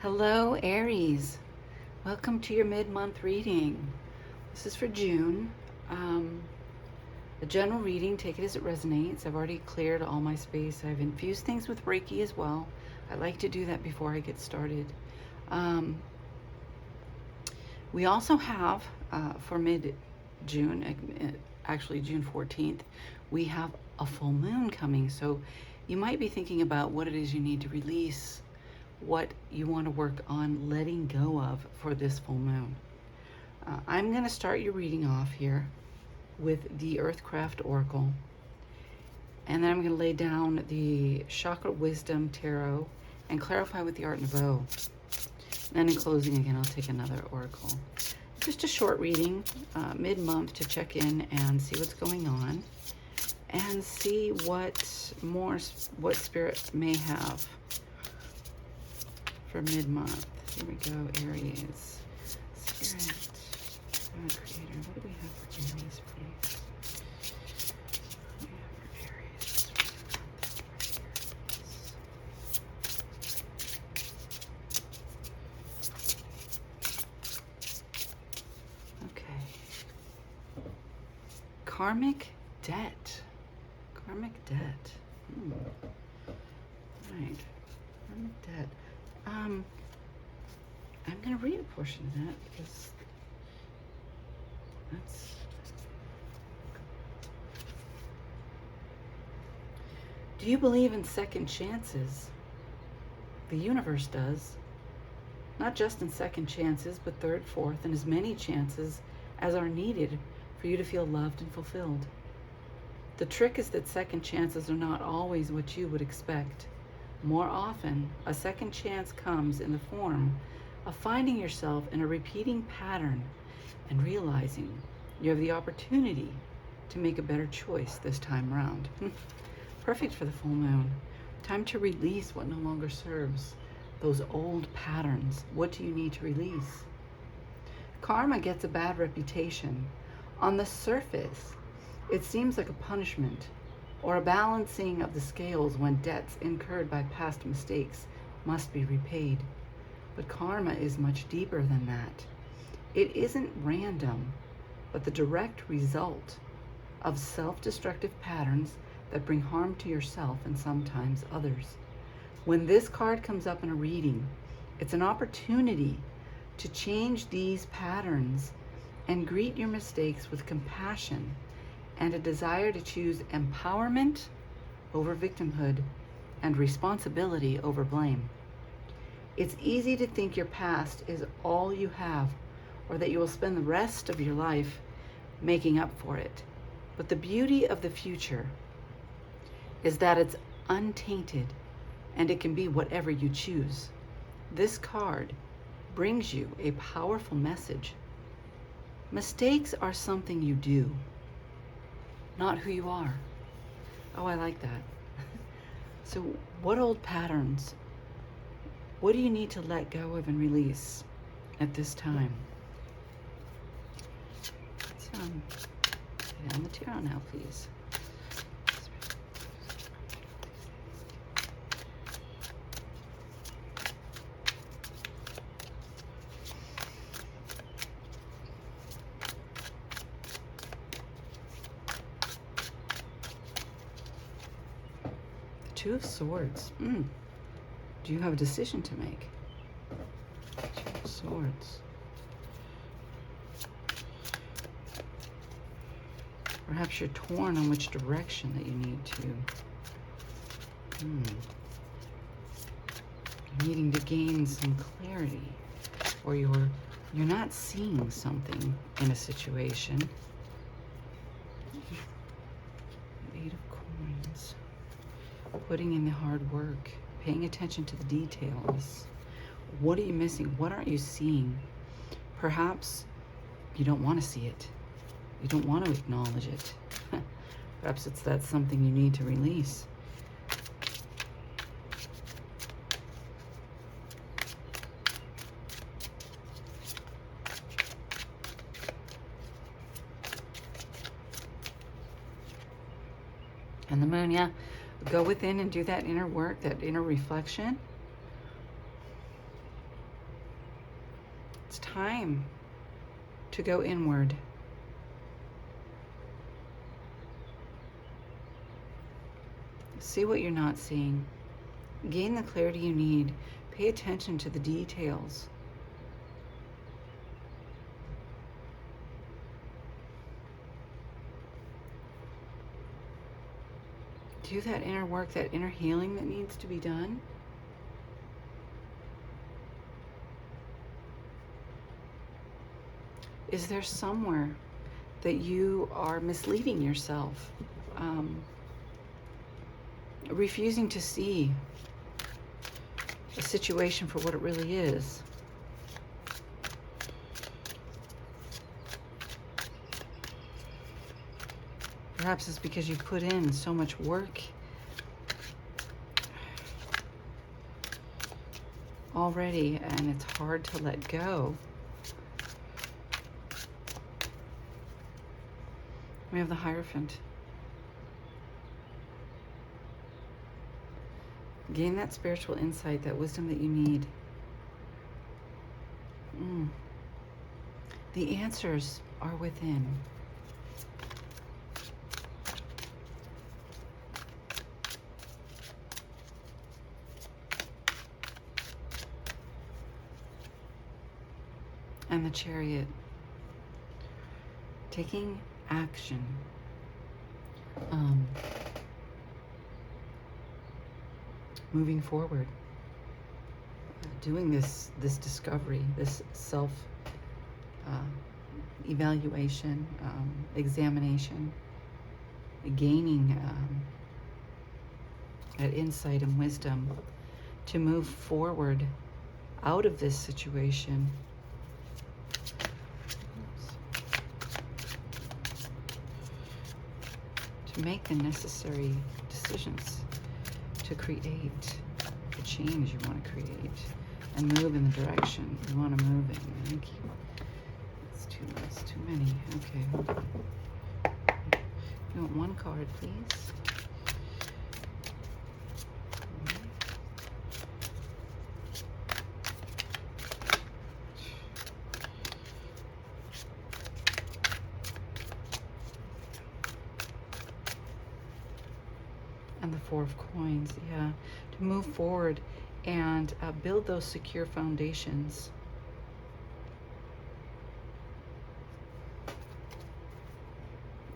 Hello, Aries. Welcome to your mid-month reading. This is for June. A general reading, take it as it resonates. I've already cleared all my space. I've infused things with Reiki as well. I like to do that before I get started. We also have, for mid-June, actually June 14th, we have a full moon coming. So you might be thinking about what it is you need to release, what you want to work on letting go of for this full moon. I'm going to start your reading off here with the Earthcraft Oracle, and then I'm going to lay down the Chakra Wisdom Tarot and clarify with the Art Nouveau. Then in closing again, I'll take another oracle. Just a short reading, mid-month, to check in and see what's going on and see what Spirit may have for mid-month. Here we go, Aries. Spirit, Creator, what do we have for Aries, please? What do we have for Aries? Okay. Karmic debt. Karmic debt. Right. Karmic debt. I'm going to read a portion of that because that's... Do you believe in second chances? The universe does. Not just in second chances, but third, fourth, and as many chances as are needed for you to feel loved and fulfilled. The trick is that second chances are not always what you would expect. More often, a second chance comes in the form of finding yourself in a repeating pattern and realizing you have the opportunity to make a better choice this time around. Perfect for the full moon. Time to release what no longer serves. Those old patterns. What do you need to release? Karma gets a bad reputation. On the surface, it seems like a punishment or a balancing of the scales when debts incurred by past mistakes must be repaid. But karma is much deeper than that. It isn't random, but the direct result of self-destructive patterns that bring harm to yourself and sometimes others. When this card comes up in a reading, it's an opportunity to change these patterns and greet your mistakes with compassion and a desire to choose empowerment over victimhood and responsibility over blame. It's easy to think your past is all you have, or that you will spend the rest of your life making up for it. But the beauty of the future is that it's untainted and it can be whatever you choose. This card brings you a powerful message. Mistakes are something you do, not who you are. Oh, I like that. So what old patterns, what do you need to let go of and release at this time? Let's lay down the tarot now, please. Two of Swords. Do you have a decision to make? Two of Swords. Perhaps you're torn on which direction that you need to. You're needing to gain some clarity, or you're not seeing something in a situation. Eight of Coins. Putting in the hard work, paying attention to the details. What are you missing? What aren't you seeing? Perhaps you don't want to see it. You don't want to acknowledge it. Perhaps that's something you need to release. And the moon, yeah. Go within and do that inner work, that inner reflection. time to go inward. See what you're not seeing. Gain the clarity you need. Pay attention to the details. Do that inner work, that inner healing that needs to be done. Is there somewhere that you are misleading yourself? Refusing to see a situation for what it really is. Perhaps it's because you put in so much work already and it's hard to let go. We have the Hierophant. Gain that spiritual insight, that wisdom that you need. The answers are within. And the Chariot. Taking action. Moving forward, doing this discovery, this self evaluation, examination, gaining that insight and wisdom to move forward out of this situation. To make the necessary decisions to create the change you want to create and move in the direction you want to move in. Thank you. That's too many. Okay. You want one card, please? And the Four of Coins, yeah. To move forward and build those secure foundations.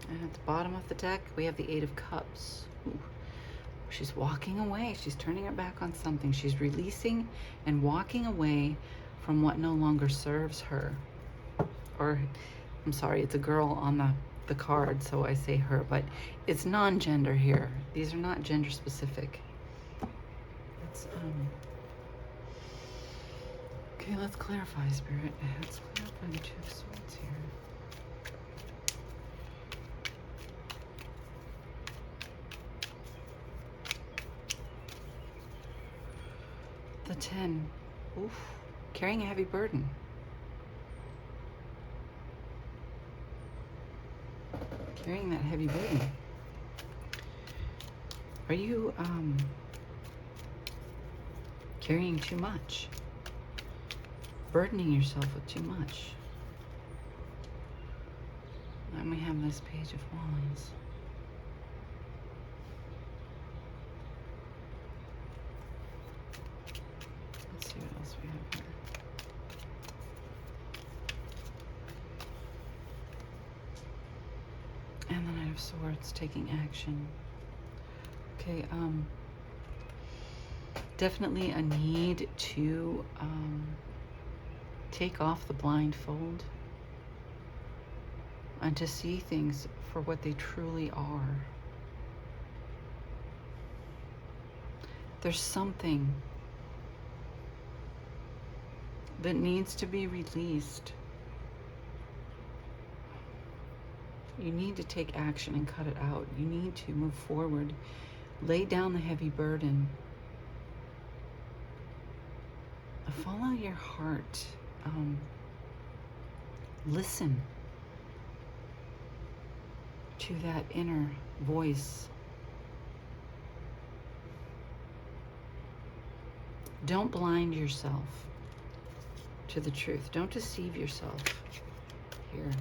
And at the bottom of the deck, we have the Eight of Cups. Ooh. She's walking away. She's turning her back on something. She's releasing and walking away from what no longer serves her. Or, I'm sorry, it's a girl on the card, so I say her, but it's non-gender here. These are not gender specific. It's, okay, let's clarify, Spirit. Let's clarify the Two of Swords here. The 10. Oof. Carrying a heavy burden. Carrying that heavy burden. Are you carrying too much? Burdening yourself with too much? Then we have this Page of Wands. Let's see what else we have here. And the Knight of Swords, taking action. Okay, definitely a need to take off the blindfold and to see things for what they truly are. There's something that needs to be released. You need to take action and cut it out. You need to move forward. Lay down the heavy burden. Follow your heart. Listen to that inner voice. Don't blind yourself to the truth. Don't deceive yourself here.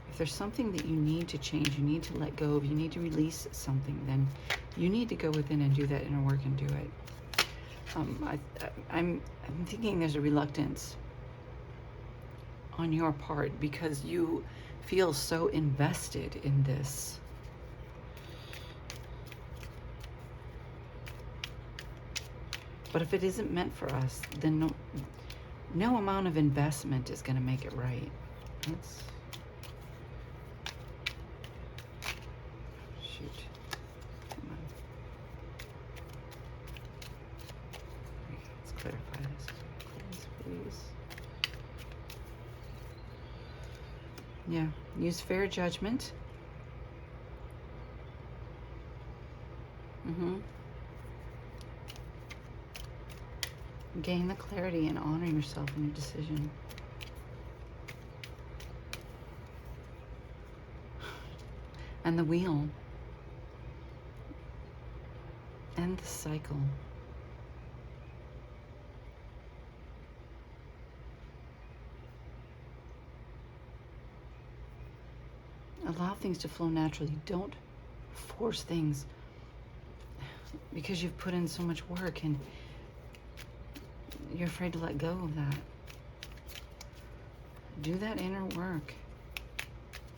If there's something that you need to change, you need to let go of, you need to release something, then you need to go within and do that inner work and do it. I'm thinking there's a reluctance on your part because you feel so invested in this. But if it isn't meant for us, then no amount of investment is going to make it right. Let's shoot. Come on. Let's clarify this. Please, please. Yeah, use fair judgment. Gain the clarity and honor yourself in your decision. And the wheel. And the cycle. Allow things to flow naturally. Don't force things because you've put in so much work and you're afraid to let go of that. Do that inner work.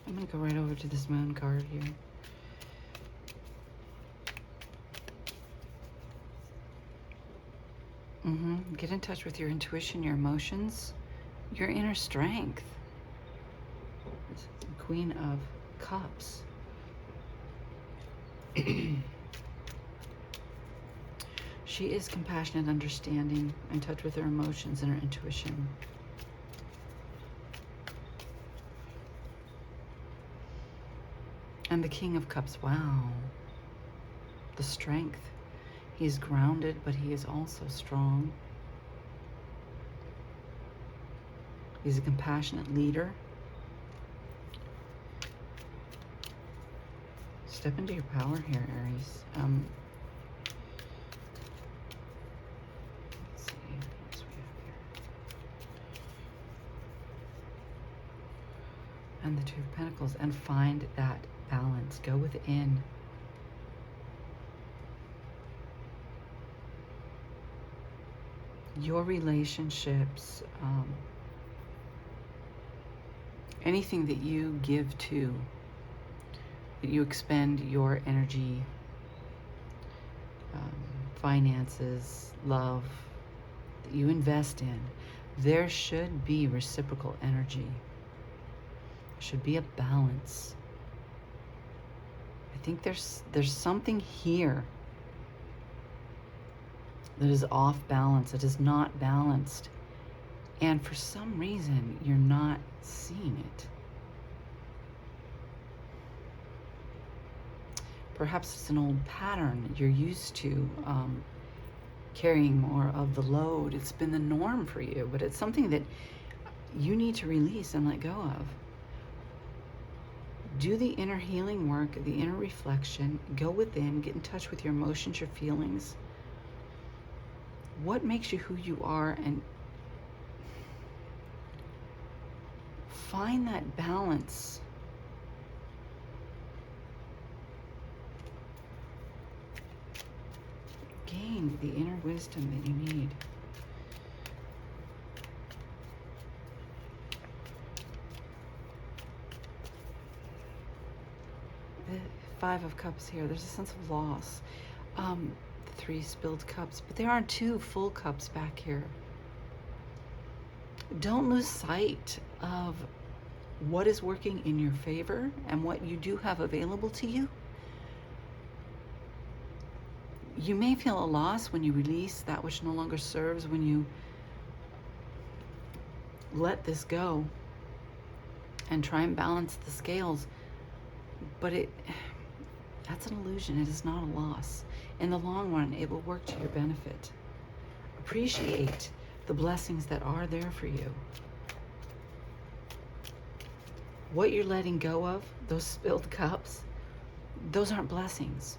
I'm going to go right over to this moon card here. Get in touch with your intuition, your emotions, your inner strength. Queen of Cups. She is compassionate, understanding, in touch with her emotions and her intuition. And the King of Cups, wow. The strength. He's grounded, but he is also strong. He's a compassionate leader. Step into your power here, Aries. Let's see what else we have here. And the Two of Pentacles. And find that balance. Go within. Your relationships, anything that you give to, that you expend your energy, finances, love, that you invest in, there should be reciprocal energy. There should be a balance. I think there's something here that is off balance, that is not balanced. And for some reason, you're not seeing it. Perhaps it's an old pattern you're used to, carrying more of the load. It's been the norm for you, but it's something that you need to release and let go of. Do the inner healing work, the inner reflection, go within, get in touch with your emotions, your feelings. What makes you who you are, and find that balance. Gain the inner wisdom that you need. The Five of Cups here, there's a sense of loss. The 3 spilled cups, but there are 2 full cups back here. Don't lose sight of what is working in your favor and what you do have available to you. You may feel a loss when you release that which no longer serves, when you let this go and try and balance the scales, but that's an illusion. It is not a loss. In the long run, it will work to your benefit. Appreciate the blessings that are there for you. What you're letting go of, those spilled cups, those aren't blessings.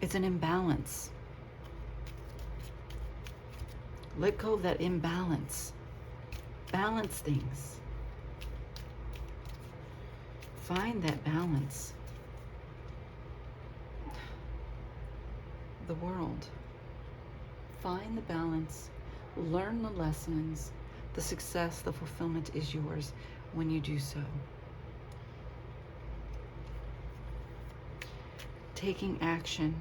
It's an imbalance. Let go of that imbalance Balance things. Find that balance. The world. Find the balance. Learn the lessons. The success, the fulfillment is yours when you do so. Taking action.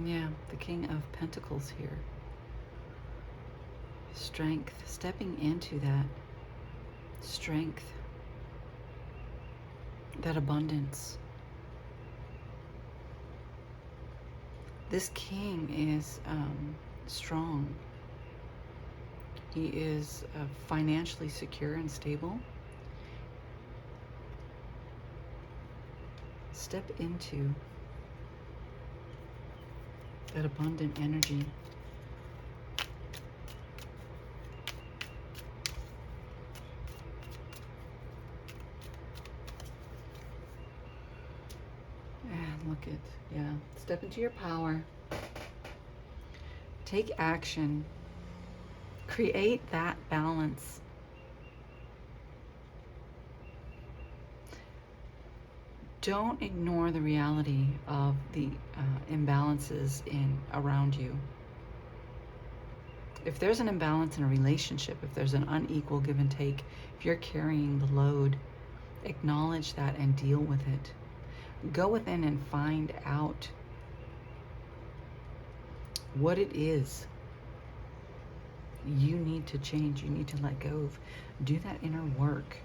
Yeah, the King of Pentacles here. Strength, stepping into that strength, that abundance. This king is strong. He is financially secure and stable. Step into that abundant energy. And look at, yeah, step into your power. Take action. Create that balance. Don't ignore the reality of the imbalances around you. If there's an imbalance in a relationship, if there's an unequal give and take, if you're carrying the load, acknowledge that and deal with it. Go within and find out what it is you need to change, you need to let go of. Do that inner work.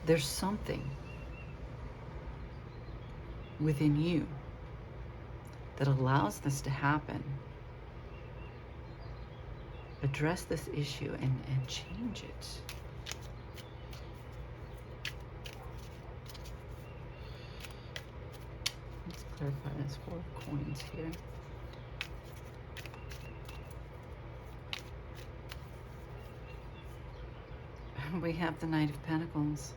There's something within you that allows this to happen. Address this issue and change it. Let's clarify this 4 of coins here. We have the Knight of Pentacles.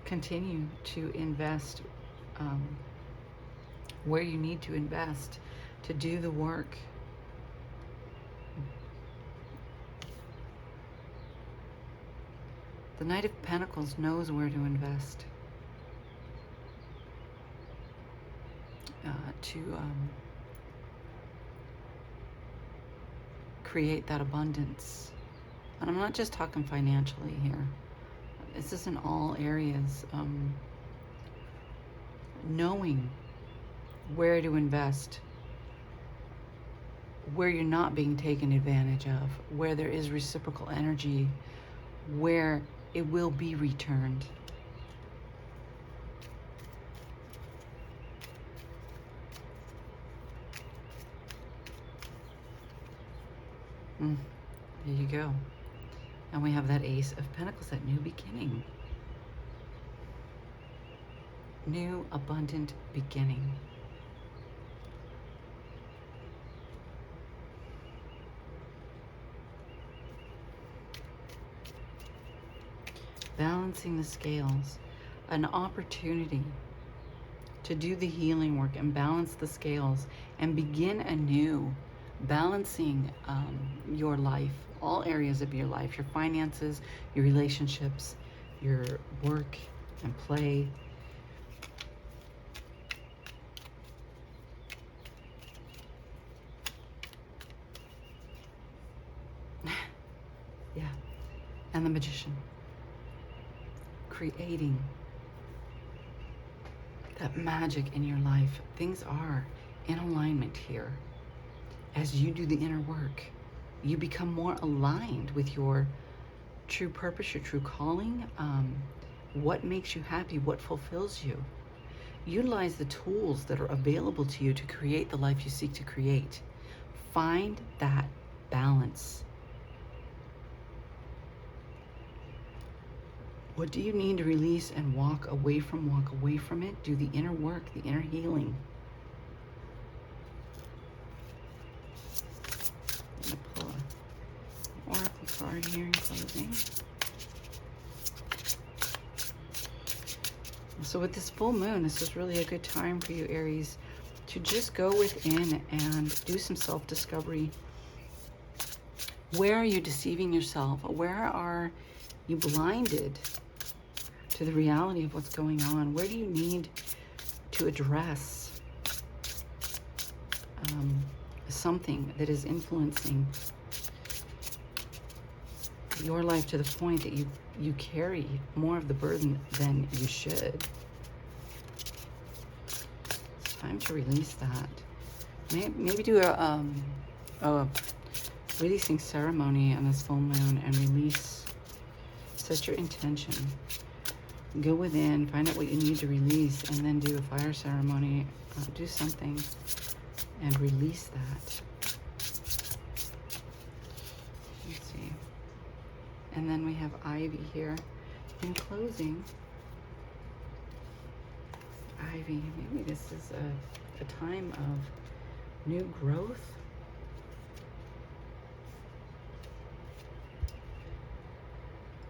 Continue to invest where you need to invest to do the work. The Knight of Pentacles knows where to invest to create that abundance. And I'm not just talking financially here. This is in all areas. Knowing where to invest, where you're not being taken advantage of, where there is reciprocal energy, where it will be returned. There you go. And we have that Ace of Pentacles, that new beginning. New abundant beginning. Balancing the scales. An opportunity to do the healing work and balance the scales and begin anew. Balancing your life, all areas of your life, your finances, your relationships, your work and play. Yeah. And the Magician. Creating that magic in your life. Things are in alignment here. As you do the inner work, you become more aligned with your true purpose, your true calling, what makes you happy, what fulfills you. Utilize the tools that are available to you to create the life you seek to create. Find that balance. What do you need to release and walk away from it? Do the inner work, the inner healing. card here in closing. So with this full moon, this is really a good time for you, Aries, to just go within and do some self-discovery. Where are you deceiving yourself? Where are you blinded to the reality of what's going on? Where do you need to address something that is influencing your life to the point that you carry more of the burden than you should? It's time to release that. Maybe do a releasing ceremony on this full moon and release. Set your intention. Go within, find out what you need to release, and then do a fire ceremony. Do something and release that. Let's see. And then we have Ivy here. In closing, Ivy, maybe this is a time of new growth.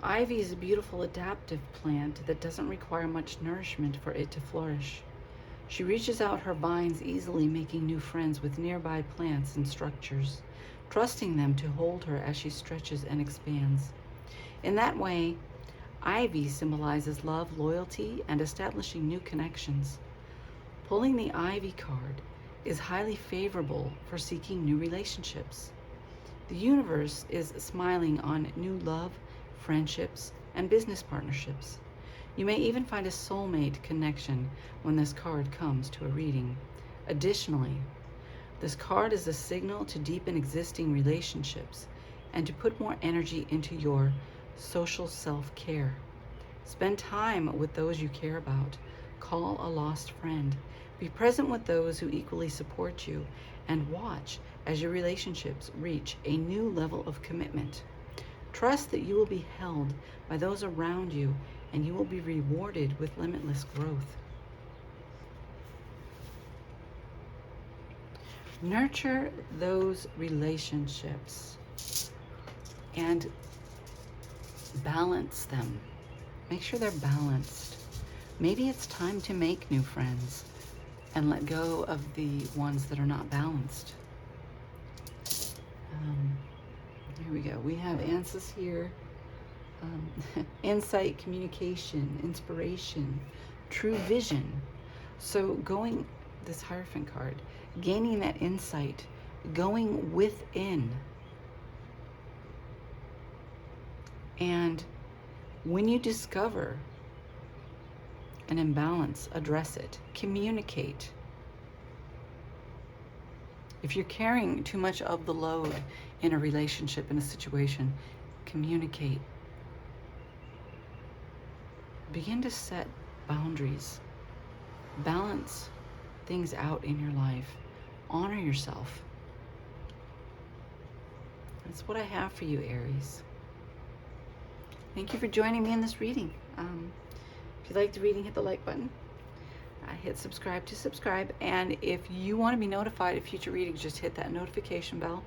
Ivy is a beautiful adaptive plant that doesn't require much nourishment for it to flourish. She reaches out her vines easily, making new friends with nearby plants and structures, trusting them to hold her as she stretches and expands. In that way, Ivy symbolizes love, loyalty, and establishing new connections. Pulling the Ivy card is highly favorable for seeking new relationships. The universe is smiling on new love, friendships, and business partnerships. You may even find a soulmate connection when this card comes to a reading. Additionally, this card is a signal to deepen existing relationships and to put more energy into your social self-care. Spend time with those you care about. Call a lost friend. Be present with those who equally support you, and watch as your relationships reach a new level of commitment. Trust that you will be held by those around you, and you will be rewarded with limitless growth. Nurture those relationships and balance them. Make sure they're balanced. Maybe it's time to make new friends and let go of the ones that are not balanced. Here we go. We have answers here. Insight, communication, inspiration, true vision. So going, this Hierophant card, gaining that insight, going within. And when you discover an imbalance, address it, communicate. If you're carrying too much of the load in a relationship, in a situation, communicate. Begin to set boundaries. Balance things out in your life. Honor yourself. That's what I have for you, Aries. Thank you for joining me in this reading. If you liked the reading, hit the like button. Hit subscribe to subscribe. And if you want to be notified of future readings, just hit that notification bell.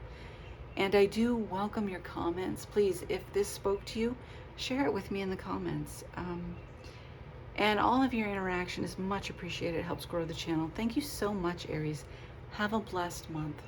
And I do welcome your comments. Please, if this spoke to you, share it with me in the comments. And all of your interaction is much appreciated. It helps grow the channel. Thank you so much, Aries. Have a blessed month.